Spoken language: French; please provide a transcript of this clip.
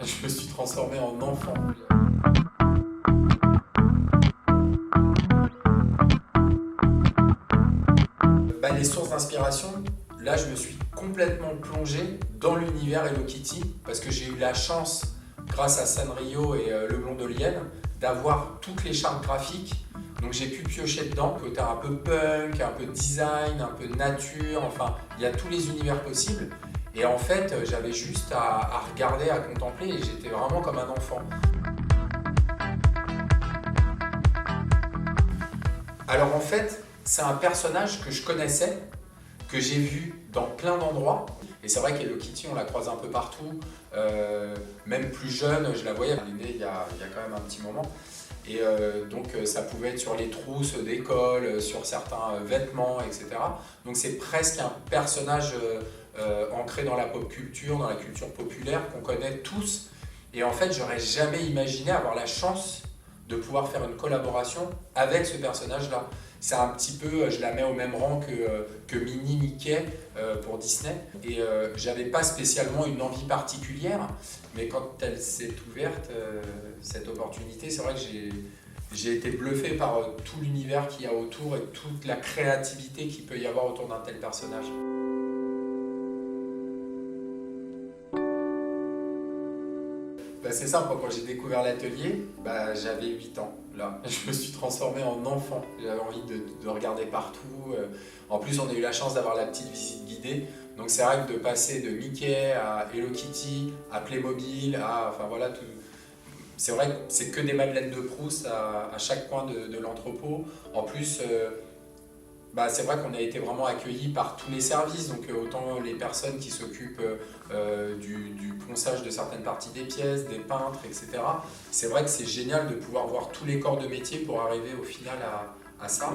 Je me suis transformé en enfant. Les sources d'inspiration, là je me suis complètement plongé dans l'univers Hello Kitty parce que j'ai eu la chance, grâce à Sanrio et Le Blondolienne, d'avoir toutes les chartes graphiques. Donc j'ai pu piocher dedans, côté un peu punk, un peu design, un peu nature, enfin il y a tous les univers possibles. Et en fait j'avais juste à regarder, à contempler et j'étais vraiment comme un enfant. Alors en fait, c'est un personnage que je connaissais, que j'ai vu dans plein d'endroits. Et c'est vrai qu'Hello Kitty, on la croise un peu partout. Même plus jeune, je la voyais, elle est née il y a quand même un petit moment. Et donc ça pouvait être sur les trousses d'école, sur certains vêtements, etc. Donc c'est presque un personnage ancré dans la pop culture, dans la culture populaire, qu'on connaît tous. Et en fait, j'aurais jamais imaginé avoir la chance de pouvoir faire une collaboration avec ce personnage-là. C'est un petit peu, je la mets au même rang que Minnie Mickey pour Disney. Et j'avais pas spécialement une envie particulière, mais quand elle s'est ouverte, cette opportunité, c'est vrai que j'ai été bluffé par tout l'univers qu'il y a autour et toute la créativité qu'il peut y avoir autour d'un tel personnage. C'est simple, quand j'ai découvert l'atelier, j'avais 8 ans. Là, je me suis transformé en enfant. J'avais envie de regarder partout. En plus, on a eu la chance d'avoir la petite visite guidée. Donc c'est vrai que de passer de Mickey à Hello Kitty, à Playmobil, enfin voilà, tout. C'est vrai que c'est que des madeleines de Proust à chaque coin de l'entrepôt. En plus, c'est vrai qu'on a été vraiment accueillis par tous les services, donc autant les personnes qui s'occupent du ponçage de certaines parties des pièces, des peintres, etc. C'est vrai que c'est génial de pouvoir voir tous les corps de métier pour arriver au final à ça.